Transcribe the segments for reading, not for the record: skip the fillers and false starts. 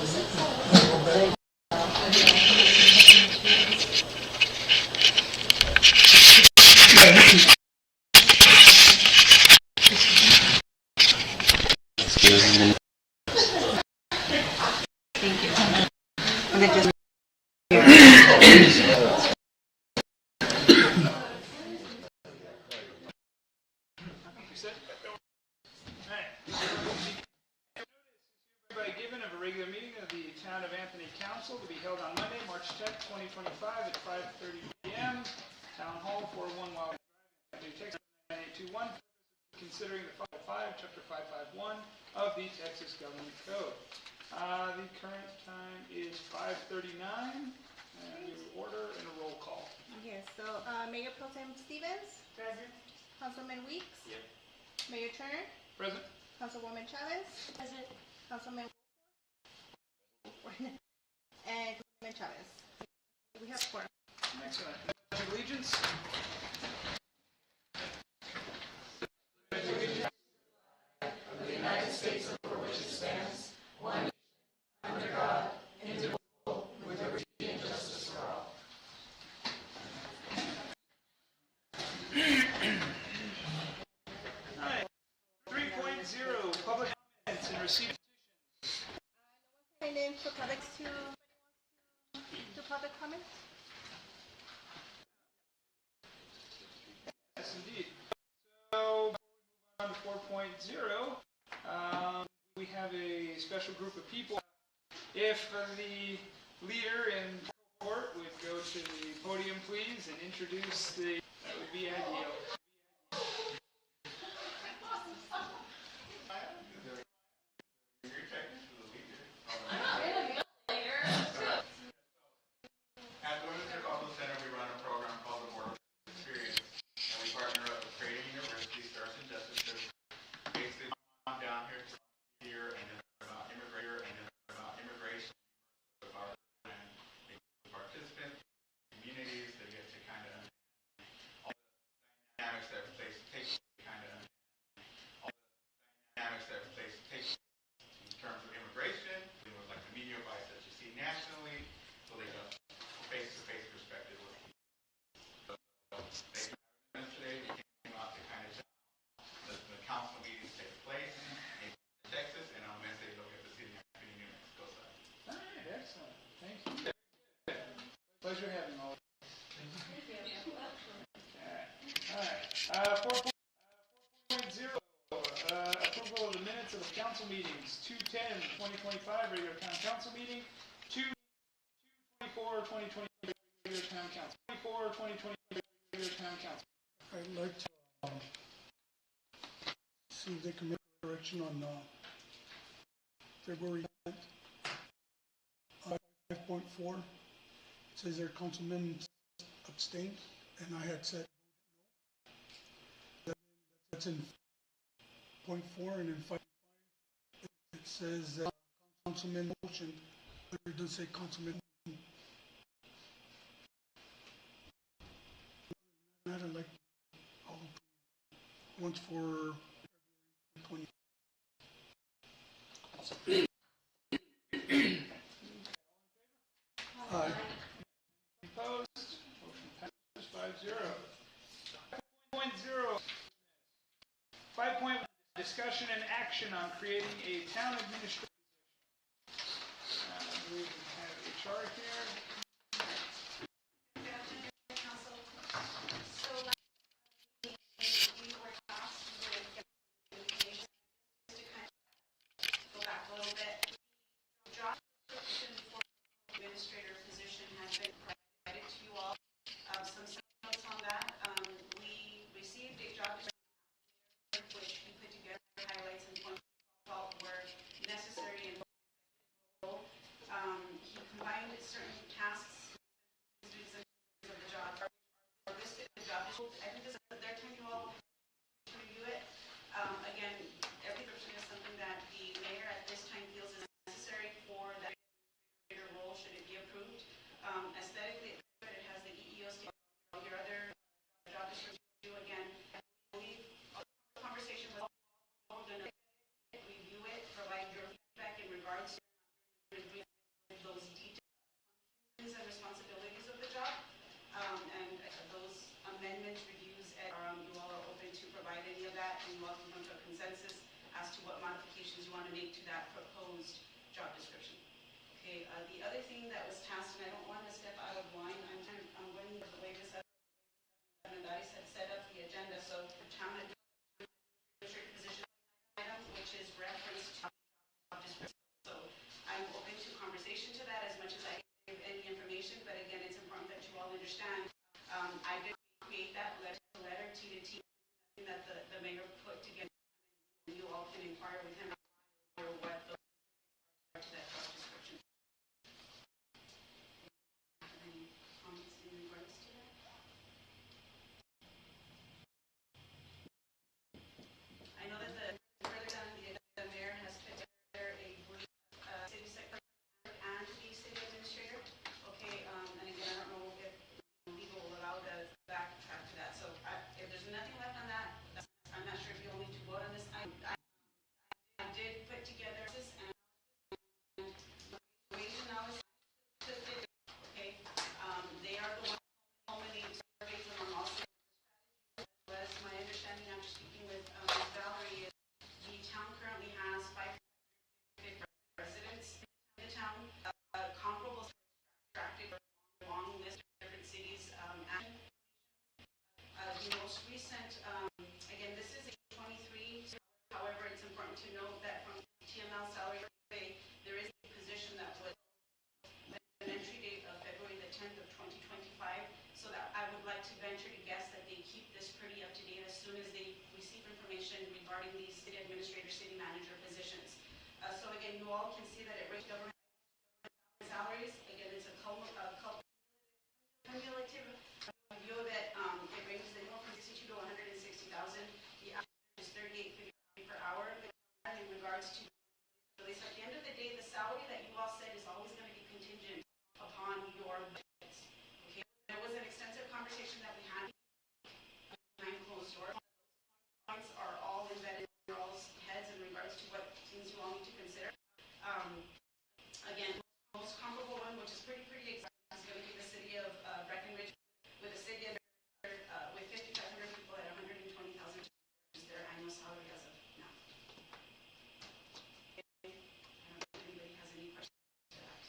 Thank you. And then just Given of a regular meeting of the Town of Anthony Council to be held on Monday, March 10th, 2025 at 5:30 p.m. Town Hall, 401 Wildcat Drive, Texas 9821, considering the 505, Chapter 551 of the Texas Government Code. The current time is 5:39, and we will order and a roll call. Yes, so Mayor Pro Tem Stevens? Present. Councilman Weeks? Yep. Mayor Turner? Present. Councilwoman Chavez? Present. Councilman and Councilman Chavez. We have four. Excellent. Pledge of allegiance. All right. 3.0 public comments and receiving. Sign in for publics to public comments. Yes, indeed. So, before we move on to 4.0, we have a special group of people. If the leader in cohort would go to the podium, please, and introduce the, that would be ideal. Pleasure having all. All right. 4.0, approval of the minutes of the council meetings. 2/10/2025 regular town council meeting. 2/24/2025 regular town council. 24/2025 regular town council. I'd like to see if they can make a correction on February 10th. 5.4. It says their councilman abstained, and I had said no. That's in 0.4, and in 5.5 it says that councilman motion, but it doesn't say councilman. I'd like all once for February 20. Aye. Opposed? Motion passes 5-0. 5.0. 5.1. Discussion and action on creating a town administrator. I believe we have HR here. Administrator position has been provided to you all. Some notes on that. We received a job description which we put together, highlights and points we felt were necessary in the role. He combined certain tasks of the job are listed in the job description. I think this is their time you all to review it. Again, every description is something that the mayor at this time feels is necessary for that role should it be approved. Aesthetically, it has the EEOs, all your other job descriptions. Again, I believe the conversation was all going to review it, provide your feedback in regards to those details and responsibilities of the job. And those amendments, reviews, you all are open to provide any of that, and you all can come to a consensus as to what modifications you want to make to that proposed job description. Okay, the other thing that was tasked, and I don't want to step out of line, I'm going with the way this Armendariz had set up the agenda, so the town administrator position item, which is reference to job description. So I'm open to conversation to that as much as I give any information, but again, it's important that you all understand. I did create that letter T to T that the mayor put together. You all can inquire with him or what those specifics are to that job description. Any comments in regards to that? I know that further down the mayor has put together a brief city secretary and the city administrator. Okay, and again, I don't know if legal will allow the backtrack to that. So if there's nothing left on that, I'm not sure if you'll need to vote on this. I did put together this and wage analysis. Okay, they are the ones culminating surveys among all cities. As my understanding after speaking with Valerie, is the town currently has 550 residents in the town. Comparable extracted long list of different cities. And the most recent, again, this is 23. However, it's important to note that from TML salary survey, there is a position that was an entry date of February the 10th of 2025. So that I would like to venture to guess that they keep this pretty up to date as soon as they receive information regarding these city administrator, city manager positions. So again, you all can see that it ranks government salaries. Again, it's a cumulative view of it. It ranges anywhere from 62 to 160,000. The average is 38.50 per hour. And in regards to release, at the end of the day, the salary that you all said is always going to be contingent upon your budgets. Okay, there was an extensive conversation that we had behind closed doors. Those points are all embedded in your all's heads in regards to what things you all need to consider. Again, most comparable one, which is pretty exact, is going to be the city of Breckenridge, with a city of with 5,500 people at 120,000 is their annual salary as of now. I don't know if anybody has any questions to that.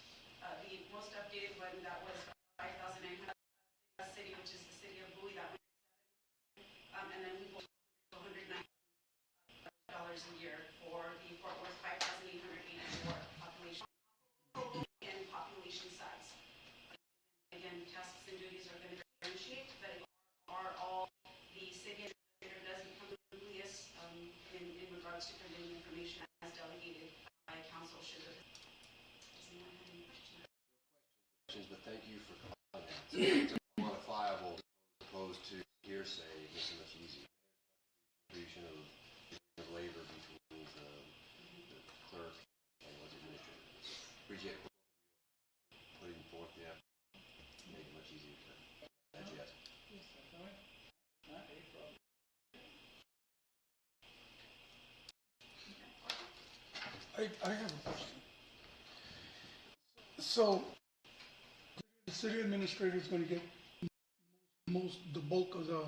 The most updated one that was 5,900 city, which is the city of Bowie, that 107, and then we go to $109,000 a year for the Fort Worth 5,884 population. And population size. Again, tasks and duties are going to differentiate, but are all the city administrator does become the nucleus in regards to conveying information as delegated by council. Does anyone have any questions? No questions, but thank you for comments. It's quantifiable as opposed to hearsay. It makes it much easier. Mayor's contribution of labor between the clerk and the administrator. Appreciate both of you putting forth the effort. Make it much easier to digest. Yes, definitely. Not a problem. I have a question. So, the city administrator is going to get the bulk of the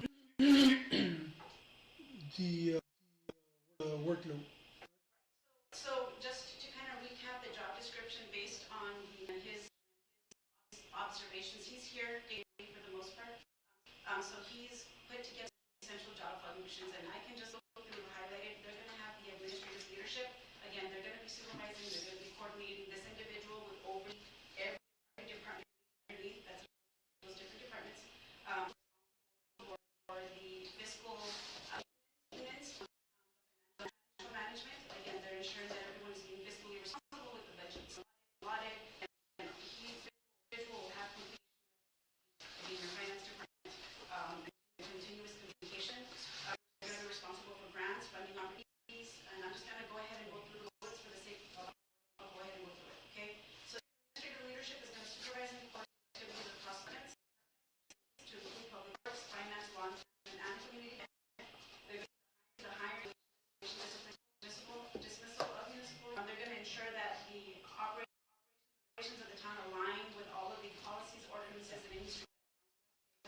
workload. So just to kind of recap the job description based on his observations, he's here daily for the most part. So he's put together essential job functions, and I can just go through and highlight it. They're going to have the administrative leadership. Again, they're going to be supervising, they're going to be coordinating. This individual would oversee every department underneath, that's those different departments, responsible for the fiscal units, financial management. Again, they're ensuring that everyone is being fiscally responsible with the budgets allotted, and he will have completion with the finance department, continuous communication. They're going to be responsible for town aligned with all of the policies, ordinances, and industry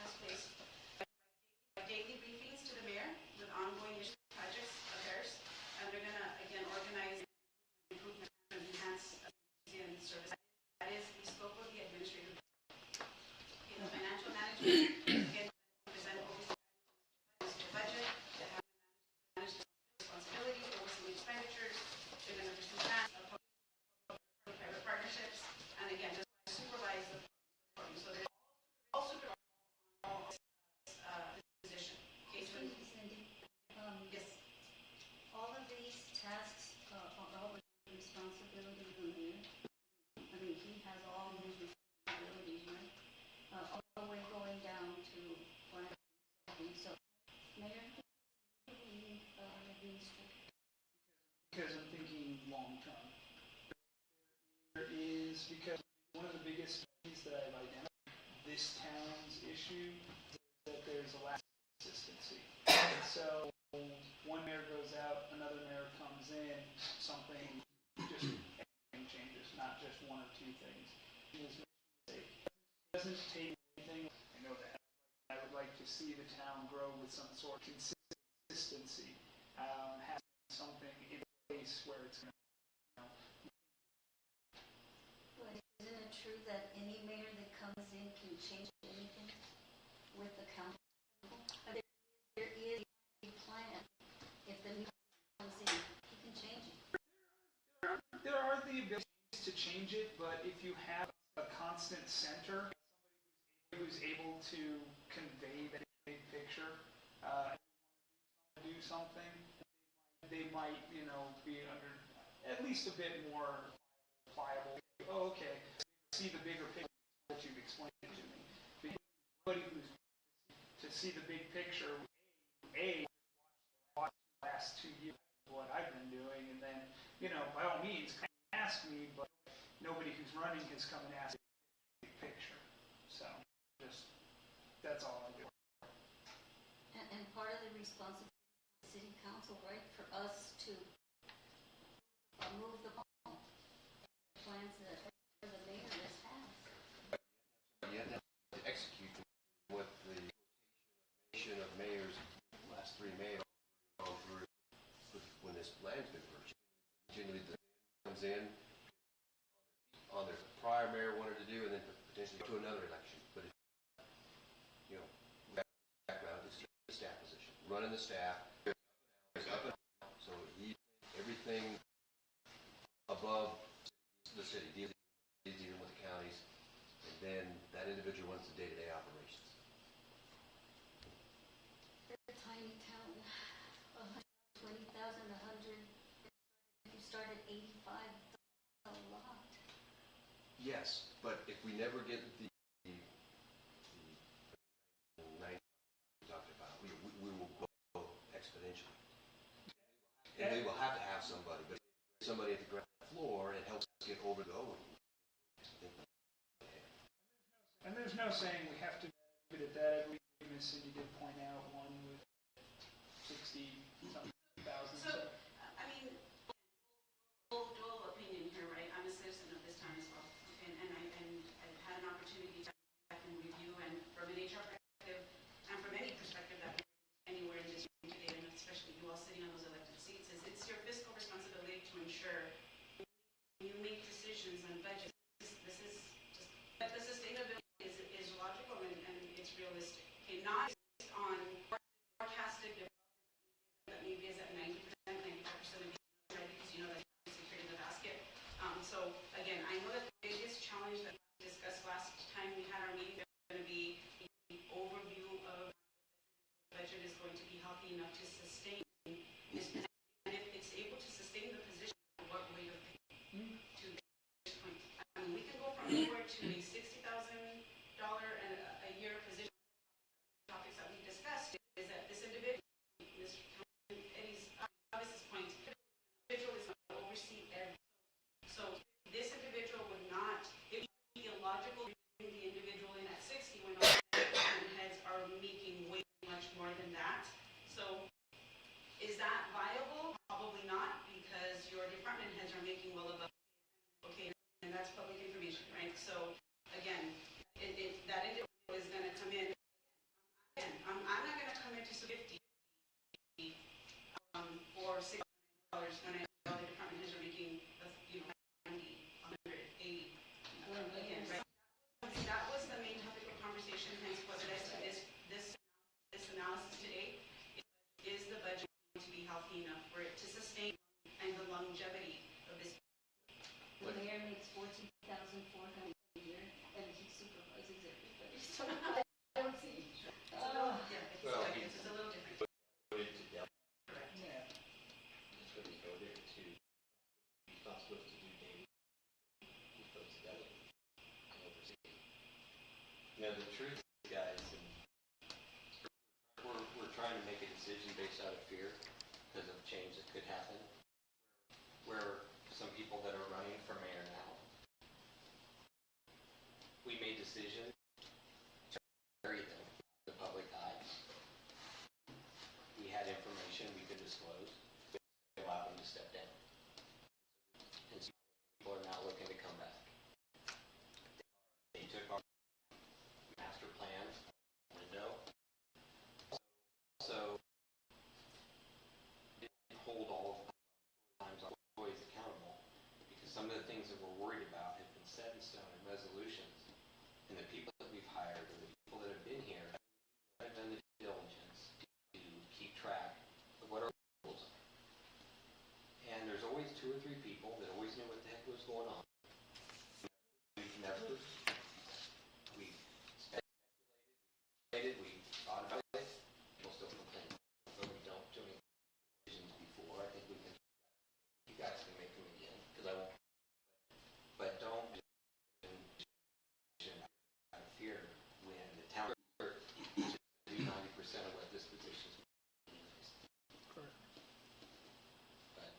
has placed daily briefings to the mayor with ongoing issues, projects, affairs, and they're gonna, again, organize improvement and enhance and service. That is the scope of the administrative. Okay, the financial management, again, present oversight the budget, they have to manage the responsibility, oversee expenditures, they're gonna pursue grants, private partnerships, and again, just supervise the program. So they're all super position. Okay, so Cindy, yes. all of these tasks are all the responsibility of the mayor. I mean, he has all of these responsibilities, right? All the way going down to planning. So, Mayor, what do you need these to? Because I'm thinking long term. There is, because one of the biggest things that I've identified, this town's issue, is that there's a lack of consistency. And so one mayor goes out, another mayor comes in, something just everything changes, not just one or two things. It doesn't take anything. I know that. I would like to see the town grow with some sort of consistency, having something in place where it's going to, But isn't it true that any mayor that comes in can change anything with the council? There is a plan. If the new comes in, he can change it. there are the abilities to change it, but if you have a constant center, somebody who's able to convey that big picture, do something, they might, be under at least a bit more pliable. Oh, okay, see the bigger picture that you've explained to me. Anybody who's to see the big picture, watch the last 2 years of what I've been doing, and then, by all means, ask me, but nobody who's running has come and asked me the big picture. So, that's all I do. And part of the responsibility of the city council, right, for us to move the plans that the mayor has. You have to execute what the rotation of mayors, last 3 mayors, go through when this land's been purchased. Generally, the comes in on their prior mayor wanted to do, and then potentially to another election. But if, background is the staff position, running the staff, is up and down. So everything above the city, dealing with the counties, and then that individual runs the day-to-day operations. A tiny town, 120,000, 100. You start at 85, a lot. Yes, but if we never get the 90 we talked about, we will go exponentially. And they will have to have somebody, but somebody at the ground floor and help us get over the going. And there's no saying we have to look at that every business, and you did point out one with 60-something thousand. So, I mean, dual opinion here, right? I'm a citizen of this town as well, okay? And I've had an opportunity to back and review, and from an HR perspective, and from any perspective that we're anywhere in this room today, and especially you all sitting on those elected seats, is it's your fiscal responsibility to ensure you make decisions on budgets. This is just that the sustainability is logical and it's realistic. Okay, not based on forecasted that maybe is at 90%, 95% of because that's secured in the basket. So again, I know that the biggest challenge that we discussed last time we had our meeting is going to be the overview of the budget is going to be healthy enough to sustain this position. And if it's able to sustain the position, what rate of pay to this point? I mean, we can go from anywhere to a $60,000 a year position. Topics that we discussed is that this individual, Mr. Eddie's obvious point, individual is going to oversee everything. So this individual would not, it would be illogical to bring the individual in at 60 when all the heads are making way much more than that. So that's public information, right? So, again, that individual is gonna come in, again, I'm not gonna come into 50, for $600 when all the department heads are making, 90, 180. Again, right? That was the main topic of conversation, hence what led to this analysis today. Is the budget going to be healthy enough for it to sustain and the longevity of this? The mayor makes 14,400 a year, and he supervises everybody, so I don't see. Well, It's a little different. voted to delegate. Correct. Yeah. That's what he voted to. He's not supposed to do daily. He's supposed to delegate and oversee. The truth, guys, and we're trying to make a decision based out of fear because of change that could happen. Where some people that are running for mayor now, we made decisions to bury them in the public eye. We had information we could disclose. We allowed them to step down. And so people are now looking to come back. They took our master plan window. So didn't hold all of our employees accountable because some of the things that we're worried about have been set in stone in resolutions. And the people that we've hired or the people that have been here have done the due diligence to keep track of what our rules are. And there's always 2 or 3 people that always knew what the heck was going on. We speculated, we thought about it. People still complain, but we don't do any decisions before. I think you guys can make them again, because I won't. But don't do out of fear when the town clerk should do 90% of what this position is. Correct. But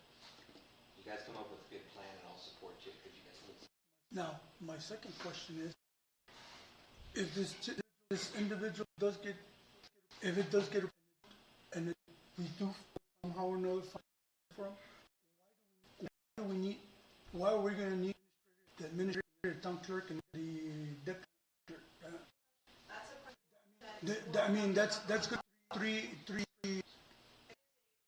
you guys come up with a good plan, and I'll support you because you guys need. Now, my second question is, if this individual does get, if it does get, and we do somehow or another fight for him, why are we going to need the administrator, town clerk, and the deputy clerk? That's a question I mean, that's good. Three.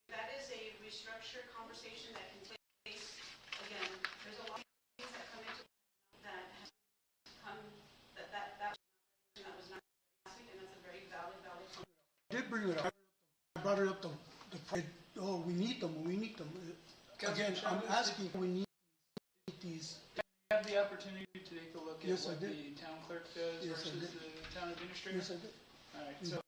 that is a restructured conversation that can take place. Again, there's a lot of things that come into that have come that was not very and that's a very valid conversation. I did bring it up. I brought it up. We need them. Again, I'm asking. We need these. You have the opportunity to take a look at Yes, I what did. the town clerk does Yes, I versus did. the town administrator? Yes, I did. All right, so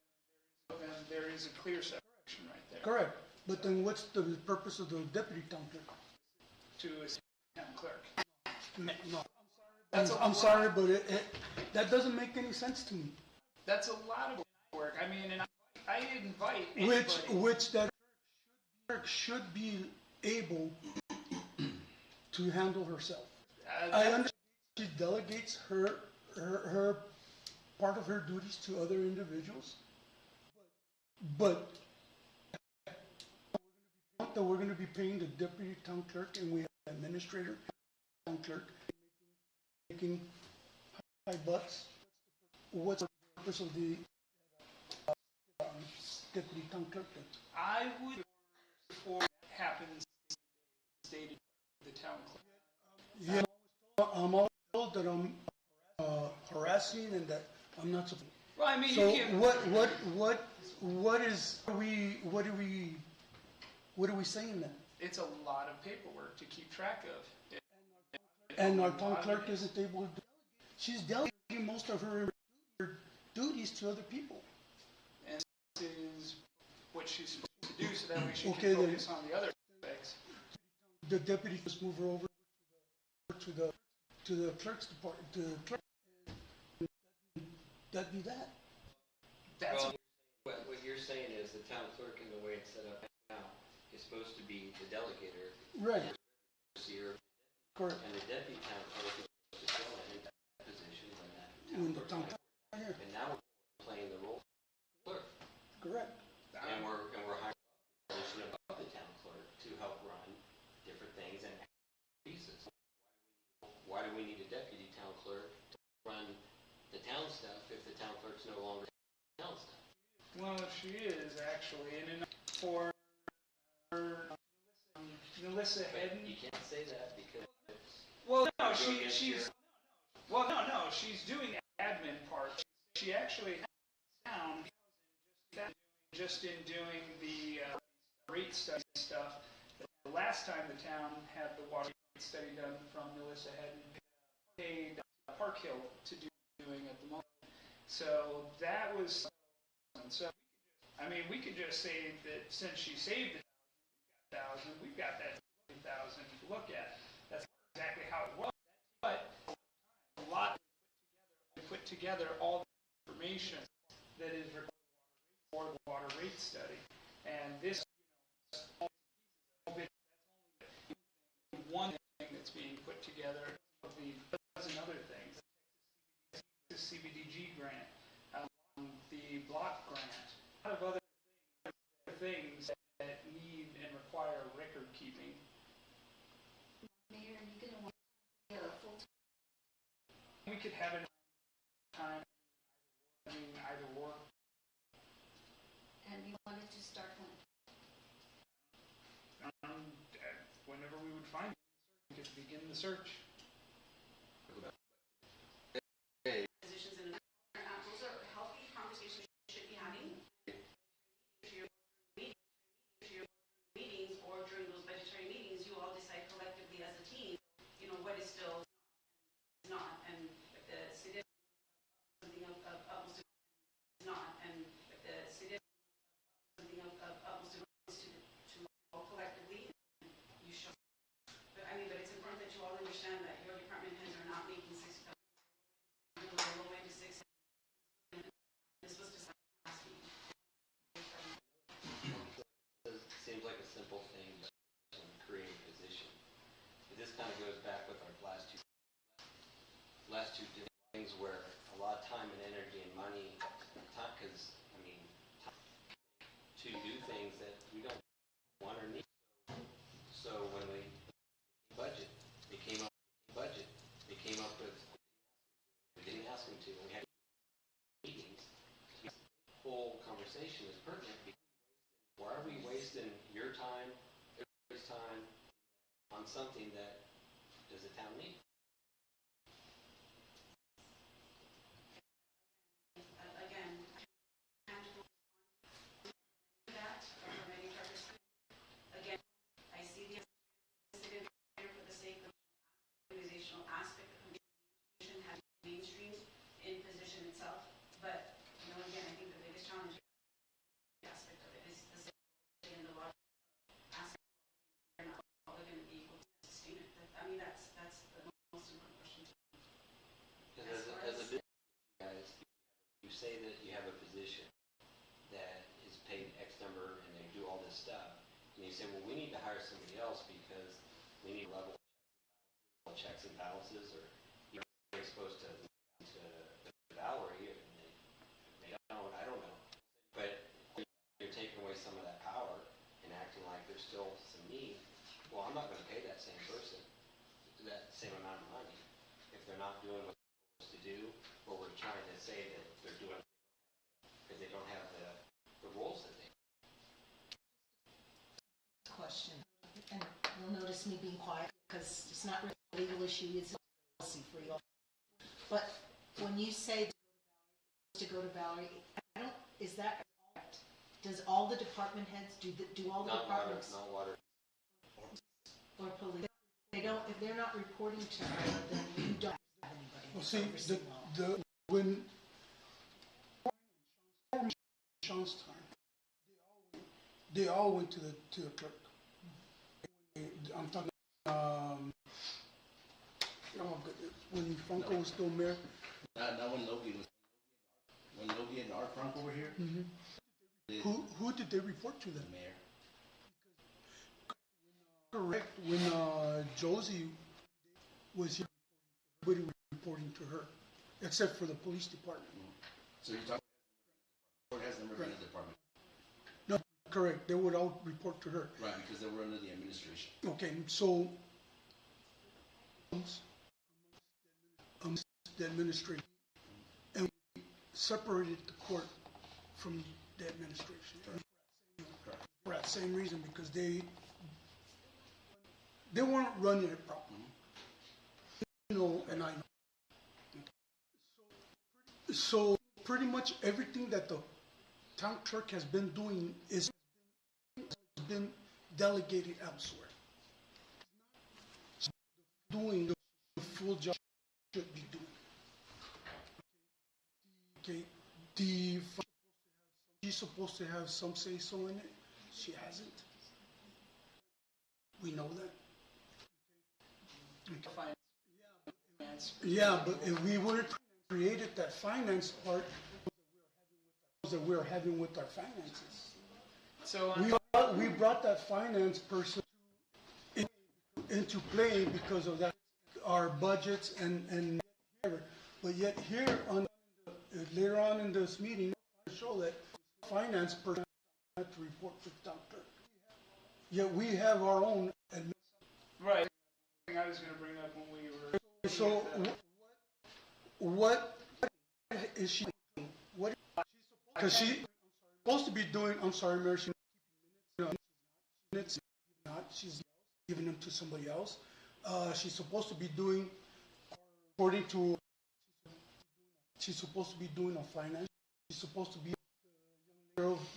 then there is a clear separation right there. Correct. But then what's the purpose of the deputy town clerk? To a town clerk. No. That's a I'm lot. sorry, but that doesn't make any sense to me. That's a lot of work. I mean, and I invite anybody. Which that clerk should be able to handle herself. I understand she delegates her part of her duties to other individuals, but that we're going to be paying the deputy town clerk and we have an administrator, town clerk, making high bucks. What's the purpose of the deputy town clerk then? I would before that happens stated the town clerk. Yeah, I'm always told that I'm harassing and that I'm not supposed. Well, I mean, So you can. what are we saying then? It's a lot of paperwork to keep track of. And our town clerk isn't able to. She's delegating most of her duties to other people. And this is what she's supposed to do, so that way she Okay, can then. focus on the other aspects. The deputy just move her over to the clerk's department, to the clerk. That'd be that. That's Well, what you're saying is the town clerk in the way it's set up now is supposed to be the delegator, Right. overseer, Correct. and the deputy town clerk is supposed to fill in that position when that When town the clerk town left. clerk here. And now we're playing the role of clerk, Correct. and we're hiring a position above the town clerk to help run different things and pieces. Why do we need a deputy town clerk to run the town stuff if the town clerk's no longer town stuff. Well, she is actually, and for Melissa But Hedden. you can't say that because Well, no, she's doing the admin part. She actually found just in doing the rate study stuff. The last time the town had the water rate study done from Melissa Hedden, paid Park Hill to do doing at the moment. So that was so. I mean, we could just say that since she saved the thousand, we've got that 1,000 to look at. That's exactly how it was. But a lot put together all the information that is required for the water rate study, and this, that's only one thing that's being put together of the dozen other things. The CBDG grant, the block grant, a lot of other things that need and require record keeping. Mayor, are you gonna want to get a full-time? We could have it time. I mean, either or. And you wanted to start when? Whenever we would find it, we could begin the search. Positions in those are healthy conversations you should be having. Meetings or during those budgetary meetings, you all decide collectively as a team, you know, what is still not, and if the city something of utmost is not, and if the city something of utmost to all collectively, you should. But I mean, but it's important that you all understand that your department heads are not making low end to 6. This was just last week. seems like a simple thing, but create a position. But this kind of goes back with our last two things where a lot of time and energy and money, because I mean, to do things that we don't want or need. So when we budget, they came up with, we didn't ask them to, and we had meetings. The whole conversation is pertinent because why are we wasting your time, everybody's time, on something that does the town need? Again, tangible that from many purposes. Again, I see the administrator for the sake of organizational aspect of communication has mainstream in position itself. But you know, again, I think the biggest challenge aspect of it is the safety and the logic aspect. They're not all going to be able to sustain it. I mean, that's the most important question. Because as a business, you guys, you say that you have a position that is paid X number and they do all this stuff, and you say, well, we need to hire somebody else because we need level checks and balances, or you know, they're supposed to Valerie, and they don't, I don't know. But you're taking away some of that power and acting like there's still some need. Well, I'm not going to pay that same person that same amount of money if they're not doing what they're supposed to do, or we're trying to say that they're doing it because they don't have the roles that they have. Question, and you'll notice me being quiet because it's not really a legal issue, it's a policy for you all. But when you say to go to Valerie, I don't, is that correct? Does all the department heads, do all the Not water, departments not water. or police, they don't, if they're not reporting to her, then you don't have anybody. Well, that's see, overseeing all. when Sean's time, they all went to the clerk. I'm talking, oh goodness, when Franco was still mayor. Not when Logie and our Franco were here. Mm-hmm. Who did they report to then? The mayor. Correct. When Josie was here, everybody was reporting to her, except for the police department. So you're talking has never been a department. No, correct. They would all report to her. Right, because they were under the administration. Okay, so the administration, and we separated the court from the administration. For that same reason, because they weren't running it properly. You know, and I know. So pretty much everything that the town clerk has been doing is been delegated elsewhere. Doing the full job should be doing. Okay, she's supposed to have some say so in it. She hasn't. We know that. Okay. Yeah, but if we would have created that finance part that we're having with our finances, So, we brought that finance person into play because of that, our budgets and but yet here on later on in this meeting, show that finance person had to report to the doctor. Yet we have our own. right. I was going to bring up when we were. So what is she doing? What? Because she's supposed to be doing. I'm sorry, Mayor. She's not. She's giving them to somebody else. She's supposed to be doing, according to. She's supposed to be doing a finance. She's supposed to be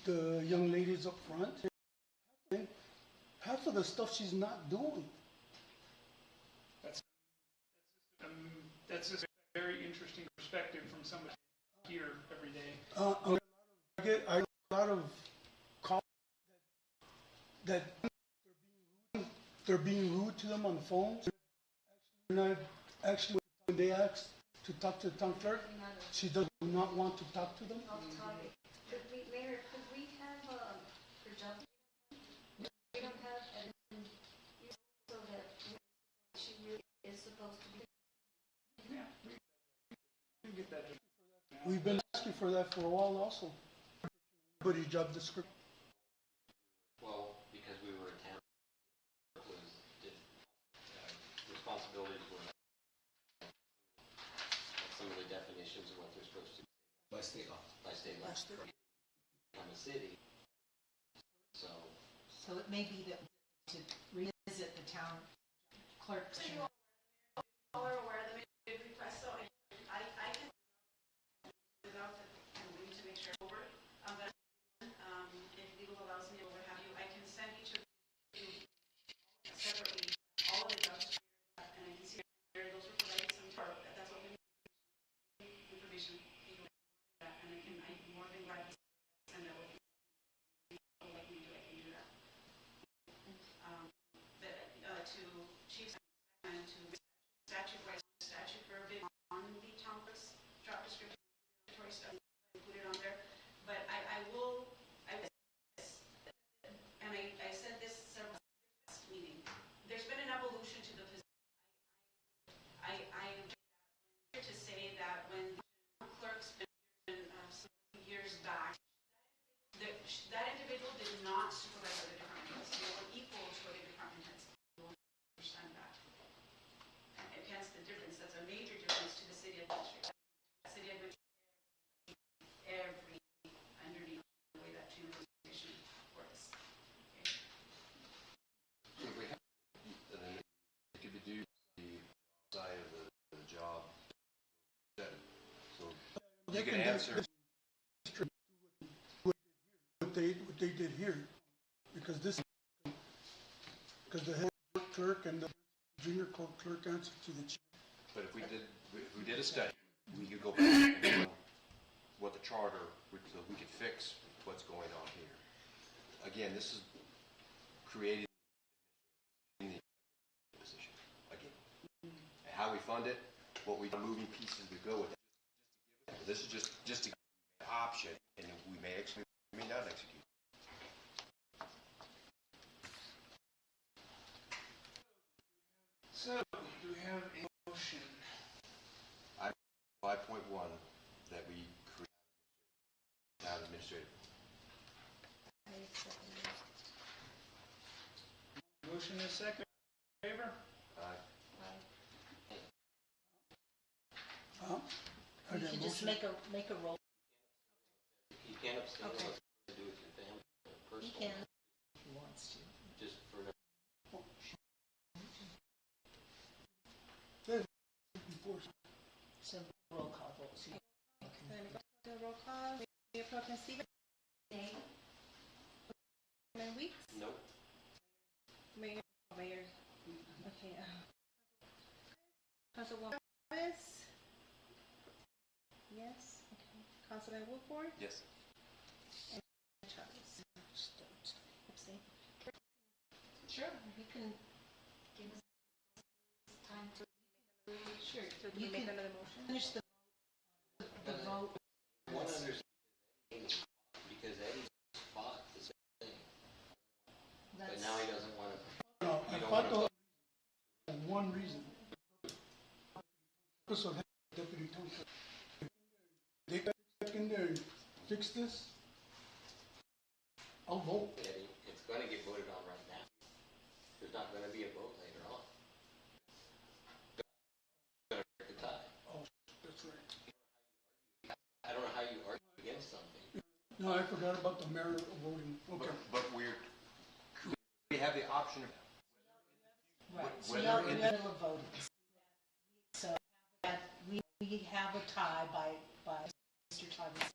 the young ladies up front. And half of the stuff she's not doing. That's just a very interesting perspective from somebody here every day. I get a lot of calls that they're being rude to them on the phones. Actually, when they ask to talk to the town clerk, she does not want to talk to them. Mayor, could we have, for John, we don't have, so that she really is supposed to be. Yeah, we get that. We've been asking for that for a while also. Everybody's job description. Well, because we were a town, responsibilities were some of the definitions of what they're supposed to do By state law. by state law. I'm a city, so. So it may be that to revisit the town clerk's. All are aware of the bid request, so I can, without the, we need to make sure over, but, if legal allows me to have you, I can send each of you separately, all of the jobs, and I can see where those were provided some, that's what we need, information, and I'm more than glad to send that with you. Like me do, I can do that. But, to Chief and to statute for a bid on the town clerk's job description, statutory stuff, put it on there. But I will, and I said this several last meeting, there's been an evolution to the position. I to say that when clerks been some years back, that individual did not supervise other department heads. They were equal to other department heads. You will understand that. And hence the difference. That's a major difference to the city administrator. City administrator, every underneath the way that organization works. Okay. So we have, and then it could be due to the side of the job. So you can answer. What they did here, because the head clerk and the junior court clerk answer to the chief. But if we did a study, we could go back and know what the charter, so we could fix what's going on here. Again, this is creating the position again. And how we fund it, what we moving pieces we go with. This is just to give an option, and we may not execute. So, do we have a motion? 5.1 that we create town administrator. Motion is second. Favor? You got a should just motion. make a roll. You can't abstain Okay. unless it's to do with your family, He personal. can, if he wants to. Just for the Before, So roll call vote. So you Then we go to the roll call. Mayor Pro Tem Stevens. Nay. Councilman Weeks. nope. Mayor. Okay. Councilwoman Chavez. Yes. Okay. Councilman Woodford. Yes. Chavez. Abstain. Sure, you can, Give us time to. sure, So do you we make can another motion? finish the vote. One understands because Eddie fought the same thing, but That's, now he doesn't want to. no, I You don't thought wanna- the one reason. Purpose of having a deputy township. They got in there and fix this. I'll vote. Eddie, it's going to get voted on right now. There's not going to be a vote later on. It's going to break the tie. Oh, that's right. I don't know how you argue against something. No, I forgot about the mayor voting. Okay. But we have the option of, right, so whether you're in in the middle of voting. So we have a tie by Mr. Thomas.